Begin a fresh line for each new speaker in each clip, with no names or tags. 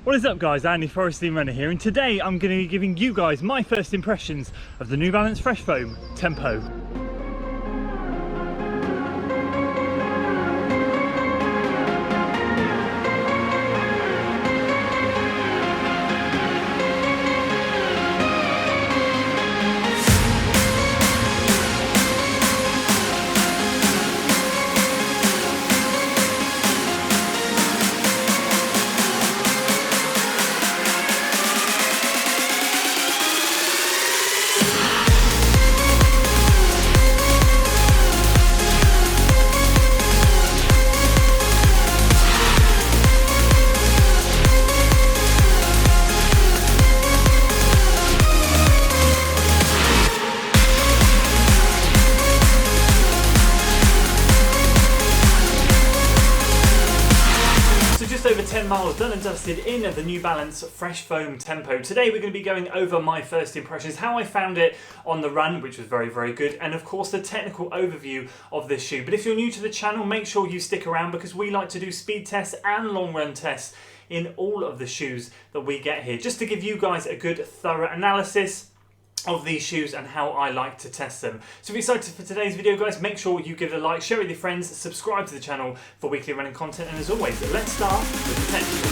What is up guys, Andy Forest Runner here, and today I'm going to be giving you guys my first impressions of the New Balance Fresh Foam Tempo. Over 10 miles done and dusted in the New Balance Fresh Foam Tempo. Today we're going to be going over my first impressions, how I found it on the run, which was very, very good, and of course the technical overview of this shoe. But if you're new to the channel, make sure you stick around because we like to do speed tests and long run tests in all of the shoes that we get here, just to give you guys a good thorough analysis of these shoes and how I like to test them. So if you're excited for today's video guys, make sure you give it a like, share it with your friends, subscribe to the channel for weekly running content, and as always, let's start with the technical.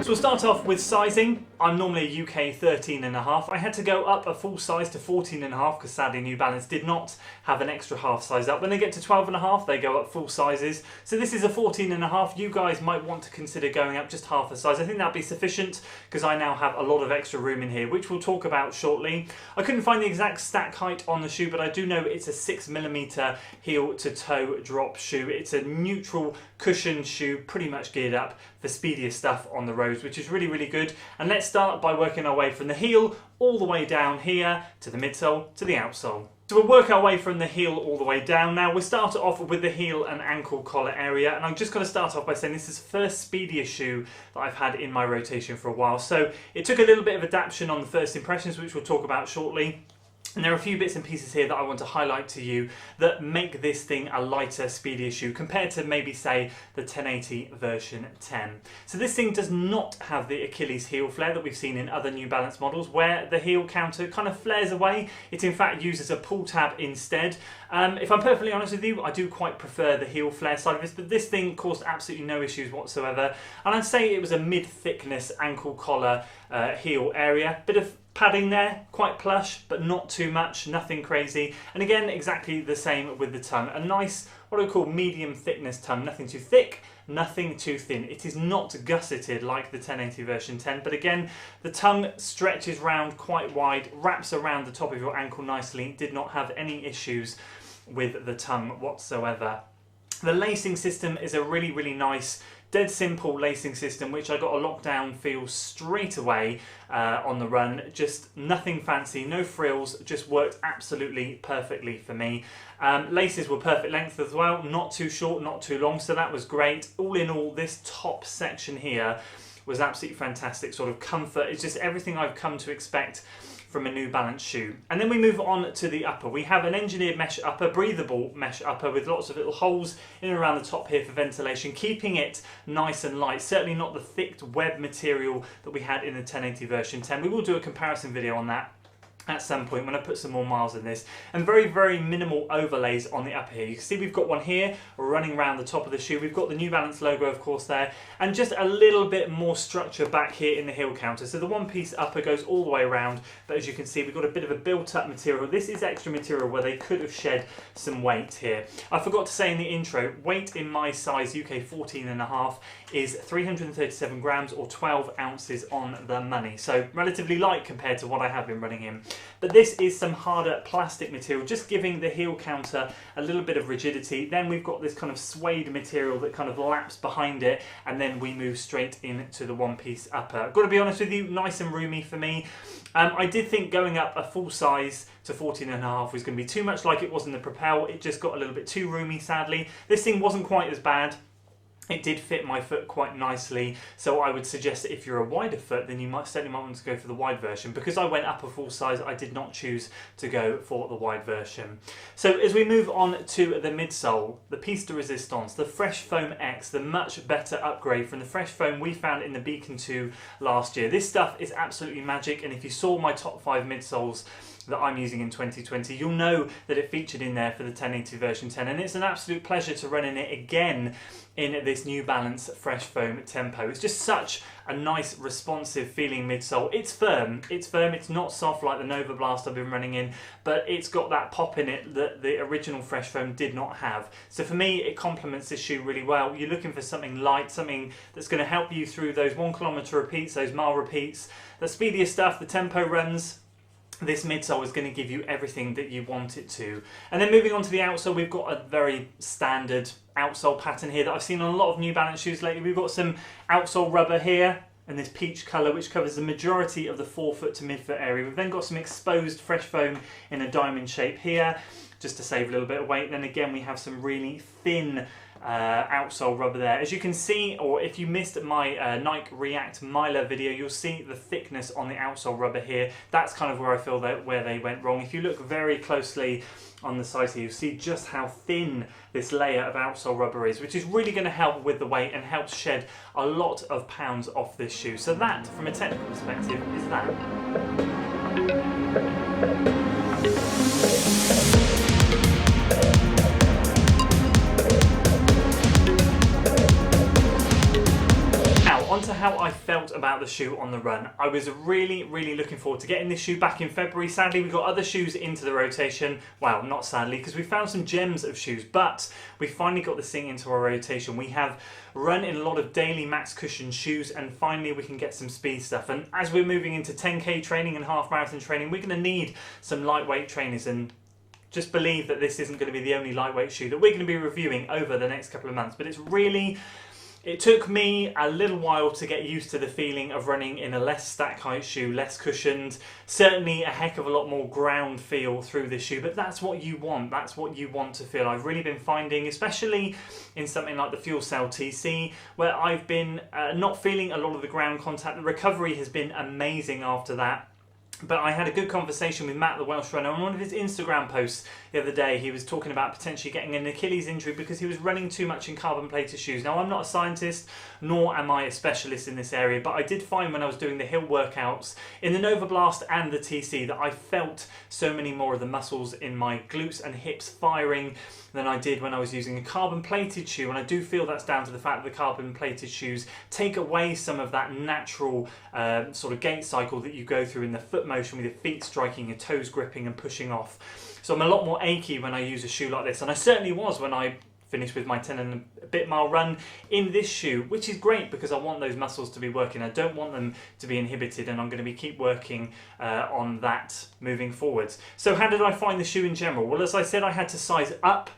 So we'll start off with sizing. I'm normally a UK 13.5. I had to go up a full size to 14.5 because sadly New Balance did not have an extra half size up. When they get to 12.5, they go up full sizes. So this is a 14.5. You guys might want to consider going up just half a size. I think that'd be sufficient because I now have a lot of extra room in here, which we'll talk about shortly. I couldn't find the exact stack height on the shoe, but I do know it's a 6mm heel to toe drop shoe. It's a neutral cushion shoe, pretty much geared up for speedier stuff on the roads, which is really, really good. And let's start by working our way from the heel all the way down here to the midsole to the outsole. So we'll work our way from the heel all the way down. Now we'll start off with the heel and ankle collar area, and I'm just going to start off by saying this is the first speedier shoe that I've had in my rotation for a while. So it took a little bit of adaptation on the first impressions, which we'll talk about shortly. And there are a few bits and pieces here that I want to highlight to you that make this thing a lighter, speedier shoe compared to maybe say the 1080 version 10. So this thing does not have the Achilles heel flare that we've seen in other New Balance models where the heel counter kind of flares away. It in fact uses a pull tab instead. If I'm perfectly honest with you, I do quite prefer the heel flare side of this, but this thing caused absolutely no issues whatsoever. And I'd say it was a mid-thickness ankle collar heel area. Bit of padding there, quite plush, but not too much, nothing crazy. And again, exactly the same with the tongue. A nice, what I call medium thickness tongue, nothing too thick, nothing too thin. It is not gusseted like the 1080 version 10, but again, the tongue stretches round quite wide, wraps around the top of your ankle nicely, did not have any issues with the tongue whatsoever. The lacing system is a really, really nice, dead simple lacing system, which I got a lockdown feel straight away on the run. Just nothing fancy, no frills, just worked absolutely perfectly for me. Laces were perfect length as well, not too short, not too long, so that was great. All in all, this top section here was absolutely fantastic. Sort of comfort, it's just everything I've come to expect from a New Balance shoe. And then we move on to the upper. We have an engineered mesh upper, breathable mesh upper with lots of little holes in and around the top here for ventilation, keeping it nice and light. Certainly not the thick web material that we had in the 1080 version 10. We will do a comparison video on that at some point when I put some more miles in this. And very, very minimal overlays on the upper here. You can see we've got one here running around the top of the shoe. We've got the New Balance logo, of course, there, and just a little bit more structure back here in the heel counter. So the one-piece upper goes all the way around, but as you can see, we've got a bit of a built-up material. This is extra material where they could have shed some weight here. I forgot to say in the intro, weight in my size, UK 14.5, is 337 grams or 12 ounces on the money. So relatively light compared to what I have been running in. But this is some harder plastic material, just giving the heel counter a little bit of rigidity. Then we've got this kind of suede material that kind of laps behind it, and then we move straight into the one-piece upper. I've got to be honest with you, nice and roomy for me. I did think going up a full size to 14.5 was going to be too much like it was in the Propel. It just got a little bit too roomy, sadly. This thing wasn't quite as bad. it did fit my foot quite nicely, so I would suggest that if you're a wider foot, then you certainly might want to go for the wide version. Because I went up a full size, I did not choose to go for the wide version. So as we move on to the midsole, the piece de resistance, the freshfoam X, the much better upgrade from the freshfoam we found in the Beacon 2 last year. This stuff is absolutely magic, and if you saw my top 5 midsoles that I'm using in 2020, you'll know that it featured in there for the 1080 version 10, and it's an absolute pleasure to run in it again in this New Balance Freshfoam Tempo. It's just such a nice, responsive feeling midsole. It's firm, it's not soft like the Nova Blast I've been running in, but it's got that pop in it that the original Freshfoam did not have. So for me, it complements this shoe really well. You're looking for something light, something that's going to help you through those 1 kilometre repeats, those mile repeats, the speedier stuff, the tempo runs. This midsole is going to give you everything that you want it to. And then moving on to the outsole, we've got a very standard outsole pattern here that I've seen on a lot of New Balance shoes lately. We've got some outsole rubber here in this peach colour, which covers the majority of the forefoot to midfoot area. We've then got some exposed fresh foam in a diamond shape here, just to save a little bit of weight. And then again, we have some really thin outsole rubber there. As you can see, or if you missed my Nike React Miler video, you'll see the thickness on the outsole rubber here. That's kind of where I feel that where they went wrong. If you look very closely on the side here, you'll see just how thin this layer of outsole rubber is, which is really going to help with the weight and helps shed a lot of pounds off this shoe. So that, from a technical perspective, is that. Onto how I felt about the shoe on the run. I was really looking forward to getting this shoe back in February. Sadly, we got other shoes into the rotation. Well, not sadly, because we found some gems of shoes, but we finally got this thing into our rotation. We have run in a lot of daily max cushion shoes, and finally we can get some speed stuff. And as we're moving into 10k training and half marathon training, we're going to need some lightweight trainers, and just believe that this isn't going to be the only lightweight shoe that we're going to be reviewing over the next couple of months. But it took me a little while to get used to the feeling of running in a less stack height shoe, less cushioned, certainly a heck of a lot more ground feel through this shoe, but that's what you want. That's what you want to feel. I've really been finding, especially in something like the Fuel Cell TC, where I've been not feeling a lot of the ground contact. The recovery has been amazing after that. But I had a good conversation with Matt, the Welsh runner, on one of his Instagram posts the other day. He was talking about potentially getting an Achilles injury because he was running too much in carbon-plated shoes. Now, I'm not a scientist, nor am I a specialist in this area, but I did find when I was doing the hill workouts in the Nova Blast and the TC that I felt so many more of the muscles in my glutes and hips firing than I did when I was using a carbon-plated shoe. And I do feel that's down to the fact that the carbon-plated shoes take away some of that natural sort of gait cycle that you go through in the foot motion with your feet striking, your toes gripping and pushing off. So I'm a lot more achy when I use a shoe like this, and I certainly was when I finished with my 10 and a bit mile run in this shoe, which is great because I want those muscles to be working. I don't want them to be inhibited, and I'm going to keep working on that moving forwards. So how did I find the shoe in general? Well, as I said, I had to size up.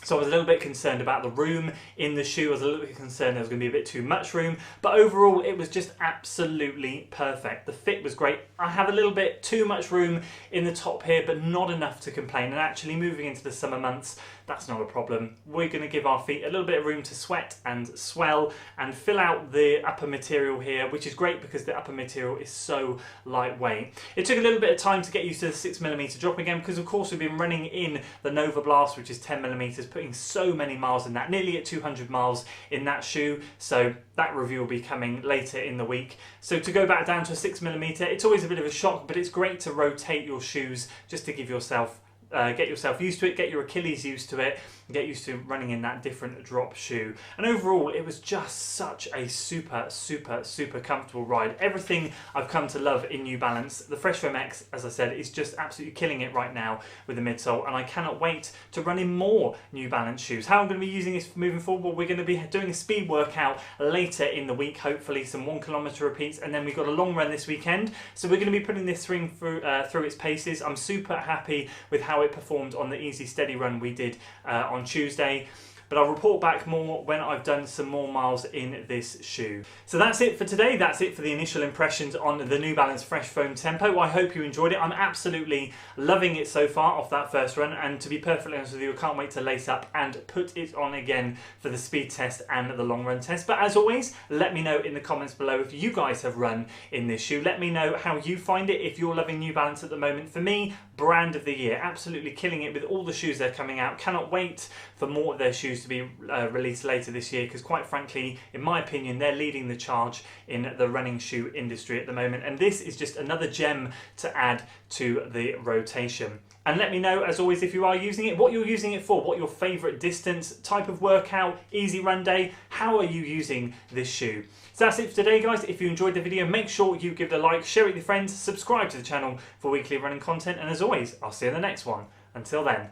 So I was a little bit concerned about the room in the shoe. I was a little bit concerned there was going to be a bit too much room. But overall, it was just absolutely perfect. The fit was great. I have a little bit too much room in the top here, but not enough to complain. And actually moving into the summer months, that's not a problem. We're going to give our feet a little bit of room to sweat and swell and fill out the upper material here, which is great because the upper material is so lightweight. It took a little bit of time to get used to the 6mm drop again because, of course, we've been running in the Nova Blast, which is 10mm, putting so many miles in that, nearly at 200 miles in that shoe. So that review will be coming later in the week. So to go back down to a 6mm, it's always a bit of a shock, but it's great to rotate your shoes just to give yourself get yourself used to it, get your Achilles used to it, get used to running in that different drop shoe. And overall, it was just such a super comfortable ride. Everything I've come to love in New Balance. The Freshfoam X, as I said, is just absolutely killing it right now with the midsole, and I cannot wait to run in more New Balance shoes. How I'm going to be using this moving forward? Well, we're going to be doing a speed workout later in the week, hopefully some 1 kilometre repeats, and then we've got a long run this weekend. So we're going to be putting this thing through its paces. I'm super happy with how it performed on the easy steady run we did on Tuesday. but I'll report back more when I've done some more miles in this shoe. So that's it for today. That's it for the initial impressions on the New Balance Fresh Foam Tempo. I hope you enjoyed it. I'm absolutely loving it so far off that first run, and to be perfectly honest with you, I can't wait to lace up and put it on again for the speed test and the long run test. But as always, let me know in the comments below if you guys have run in this shoe. Let me know how you find it, if you're loving New Balance at the moment. For me, brand of the year, absolutely killing it with all the shoes they're coming out. Cannot wait for more of their shoes to be released later this year, because quite frankly, in my opinion, they're leading the charge in the running shoe industry at the moment, and this is just another gem to add to the rotation. And let me know, as always, if you are using it, what you're using it for, what your favourite distance, type of workout, easy run day, how are you using this shoe? So that's it for today, guys. If you enjoyed the video, make sure you give it a like, share it with your friends, subscribe to the channel for weekly running content, and as always, I'll see you in the next one. Until then.